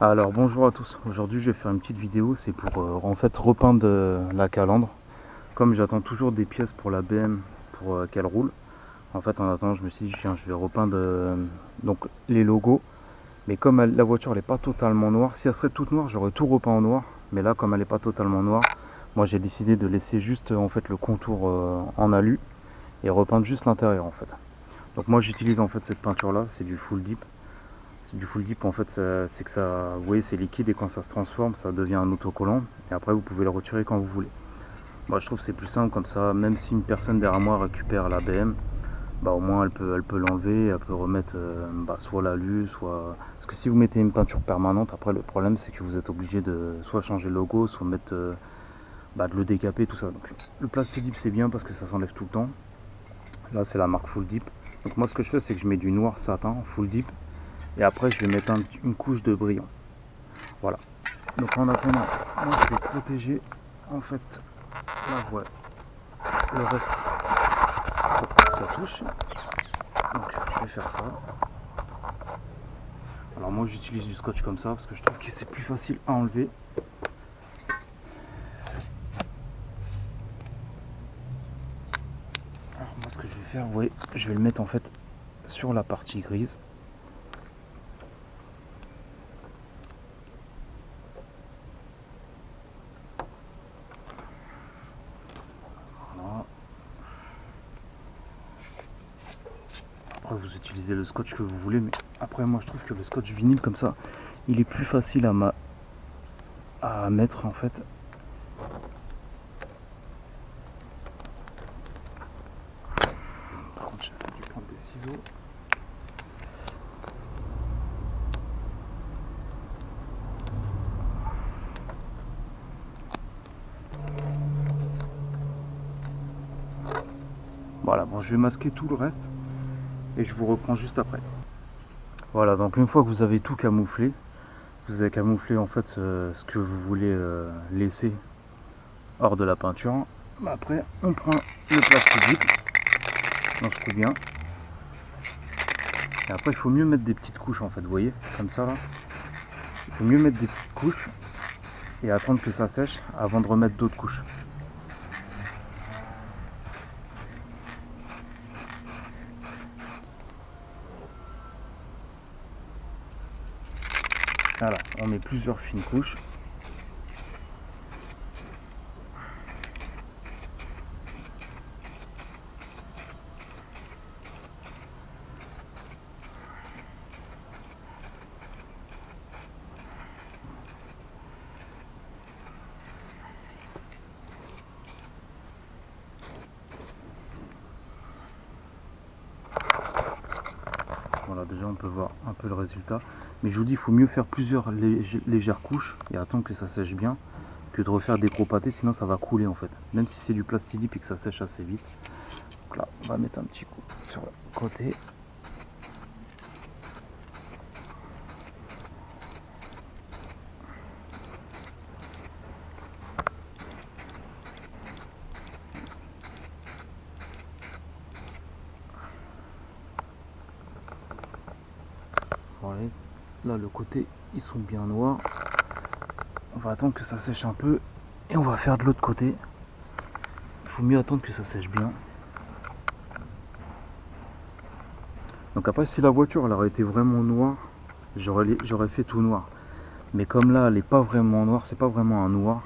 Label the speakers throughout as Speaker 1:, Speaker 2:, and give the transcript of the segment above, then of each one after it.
Speaker 1: Alors bonjour à tous, aujourd'hui je vais faire une petite vidéo, c'est pour en fait repeindre la calandre. Comme j'attends toujours des pièces pour la BM pour qu'elle roule, en fait en attendant je me suis dit tiens je vais repeindre donc les logos. Mais comme la voiture elle est pas totalement noire, si elle serait toute noire j'aurais tout repeint en noir. Mais là comme elle est pas totalement noire, moi j'ai décidé de laisser juste en fait le contour en alu et repeindre juste l'intérieur en fait. Donc moi j'utilise en fait cette peinture là, c'est du full dip. C'est du full dip en fait, c'est que ça, vous voyez c'est liquide et quand ça se transforme ça devient un autocollant et après vous pouvez le retirer quand vous voulez. Moi je trouve que c'est plus simple comme ça, même si une personne derrière moi récupère la BM, bah au moins elle peut l'enlever, elle peut remettre soit l'alu, soit... Parce que si vous mettez une peinture permanente, après le problème c'est que vous êtes obligé de soit changer le logo, soit mettre de le décaper, tout ça. Donc le plastic dip c'est bien parce que ça s'enlève tout le temps. Là c'est la marque full dip. Donc moi ce que je fais c'est que je mets du noir satin full dip et après je vais mettre une couche de brillant. Voilà. Donc en attendant, moi je vais protéger en fait la voile, le reste pour que ça touche. Donc je vais faire ça. Alors moi j'utilise du scotch comme ça parce que je trouve que c'est plus facile à enlever. Alors moi ce que je vais faire, vous voyez, je vais le mettre en fait sur la partie grise. Voilà. Après vous utilisez le scotch que vous voulez, mais après moi je trouve que le scotch vinyle comme ça, il est plus facile à mettre en fait. Par contre j'ai dû prendre des ciseaux. Voilà, bon je vais masquer tout le reste et je vous reprends juste après. Voilà, donc une fois que vous avez tout camouflé, vous avez camouflé en fait ce que vous voulez laisser hors de la peinture. Après on prend le plastique, on secoue bien. Et après il faut mieux mettre des petites couches en fait, vous voyez, comme ça là. Il faut mieux mettre des petites couches et attendre que ça sèche avant de remettre d'autres couches. Voilà, on met plusieurs fines couches. Voilà, déjà on peut voir un peu le résultat. Mais je vous dis, il faut mieux faire plusieurs légères couches et attendre que ça sèche bien que de refaire des gros pâtés, sinon ça va couler en fait. Même si c'est du plastique et que ça sèche assez vite. Donc là, on va mettre un petit coup sur le côté. Voilà, là le côté, ils sont bien noirs. On va attendre que ça sèche un peu et on va faire de l'autre côté. Il faut mieux attendre que ça sèche bien. Donc après, si la voiture elle aurait été vraiment noire, j'aurais fait tout noir. Mais comme là elle n'est pas vraiment noire, c'est pas vraiment un noir,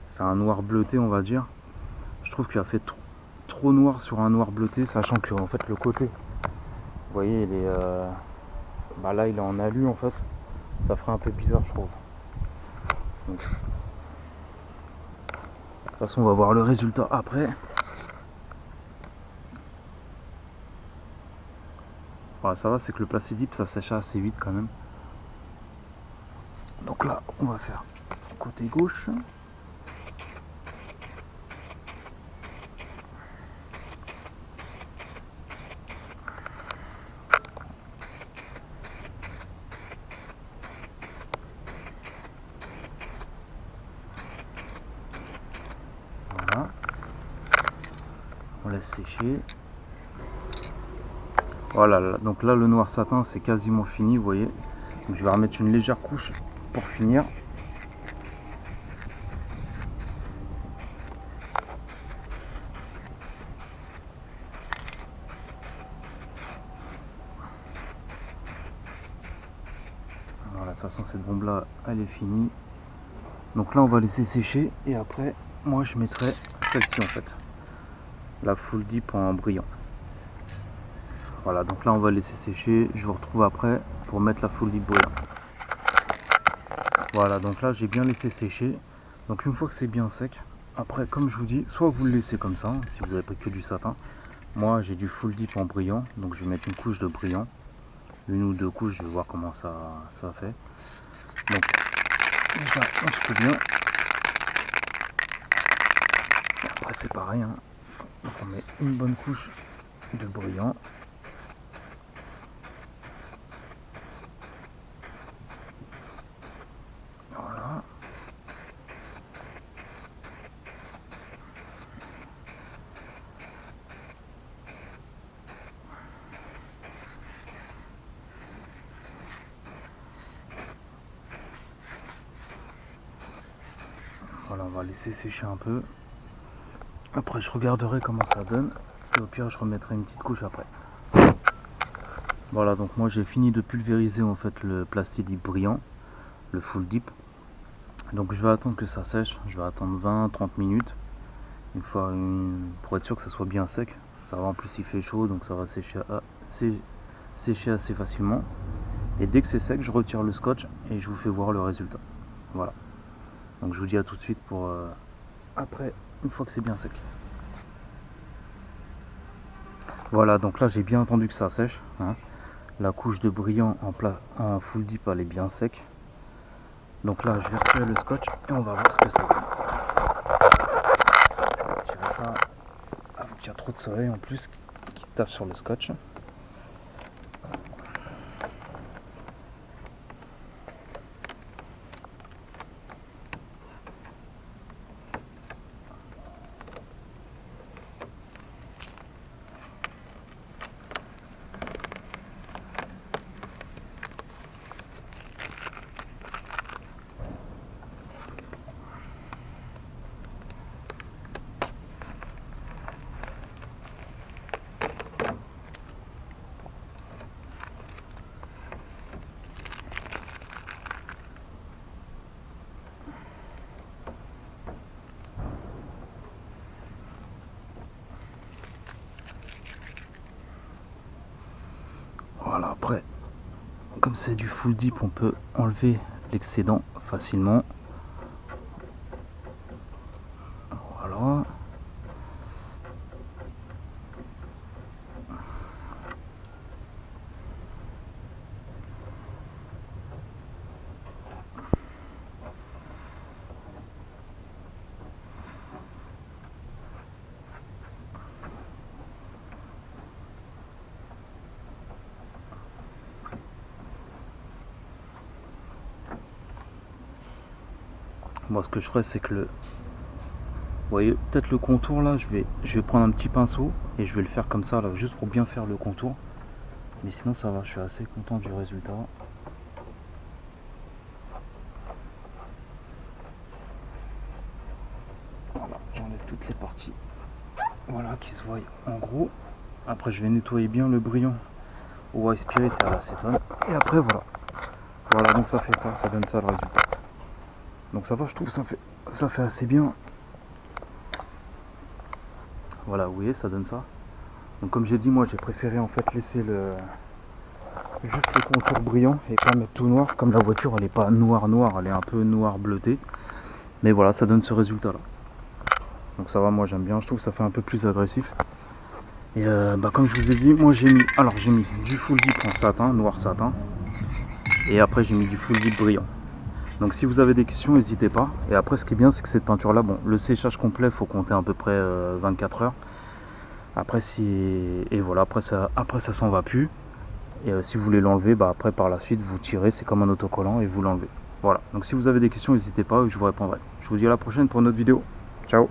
Speaker 1: c'est un noir bleuté on va dire. Je trouve qu'il a fait trop noir sur un noir bleuté, sachant que en fait le côté, vous voyez, il est là il est en alu en fait, ça ferait un peu bizarre je trouve. Donc, de toute façon on va voir le résultat après. Voilà, ça va, c'est que le plastique ça sèche assez vite quand même. Donc là on va faire côté gauche. Voilà, on laisse sécher. Voilà, donc là le noir satin c'est quasiment fini, vous voyez. Donc je vais remettre une légère couche pour finir. Voilà, de toute façon cette bombe là elle est finie. Donc là on va laisser sécher et après moi je mettrai celle-ci en fait, la full dip en brillant. Voilà, donc là on va laisser sécher, je vous retrouve après pour mettre la full dip brillant. Voilà, donc là j'ai bien laissé sécher. Donc une fois que c'est bien sec, après comme je vous dis, soit vous le laissez comme ça, si vous avez pris que du satin. Moi j'ai du full dip en brillant, donc je vais mettre une couche de brillant, une ou deux couches, je vais voir comment ça fait. Donc déjà on se fout bien. Et après c'est pareil, hein. Donc on met une bonne couche de brillant. Voilà. Voilà, on va laisser sécher un peu. Après je regarderai comment ça donne. Et au pire je remettrai une petite couche après. Voilà, donc moi j'ai fini de pulvériser en fait le plastidip brillant, le full dip. Donc je vais attendre que ça sèche, je vais attendre 20-30 minutes. Pour être sûr que ça soit bien sec. Ça va, en plus il fait chaud donc ça va sécher assez facilement. Et dès que c'est sec, je retire le scotch et je vous fais voir le résultat. Voilà. Donc je vous dis à tout de suite pour après, une fois que c'est bien sec. Voilà, donc là j'ai bien attendu que ça sèche, hein. La couche de brillant en full dip elle est bien sec. Donc là je vais retirer le scotch et on va voir ce que ça donne. Je vais retirer ça avant qu'il y a trop de soleil en plus qui tape sur le scotch. Voilà, après, comme c'est du full dip, on peut enlever l'excédent facilement. Voilà. Moi ce que je ferais c'est que vous voyez peut-être le contour là, je vais prendre un petit pinceau et je vais le faire comme ça là, juste pour bien faire le contour. Mais sinon ça va, je suis assez content du résultat. Voilà, j'enlève toutes les parties, voilà, qui se voient en gros. Après je vais nettoyer bien le brillant au white spirit et à l'acétone. Et après voilà. Voilà, donc ça fait ça, ça donne ça le résultat. Donc ça va, je trouve, ça fait assez bien. Voilà, vous voyez, ça donne ça. Donc comme j'ai dit, moi j'ai préféré en fait laisser juste le contour brillant et pas mettre tout noir. Comme la voiture elle est pas noire, elle est un peu noir bleuté. Mais voilà, ça donne ce résultat là. Donc ça va, moi j'aime bien, je trouve que ça fait un peu plus agressif. Et comme je vous ai dit, moi j'ai mis du full dip en satin, noir satin. Et après j'ai mis du full dip brillant. Donc si vous avez des questions, n'hésitez pas. Et après ce qui est bien, c'est que cette peinture là, bon, le séchage complet, faut compter à peu près 24 heures. Après et voilà, après ça s'en va plus. Et si vous voulez l'enlever, après par la suite vous tirez, c'est comme un autocollant et vous l'enlevez. Voilà, donc si vous avez des questions, n'hésitez pas et je vous répondrai. Je vous dis à la prochaine pour une autre vidéo. Ciao.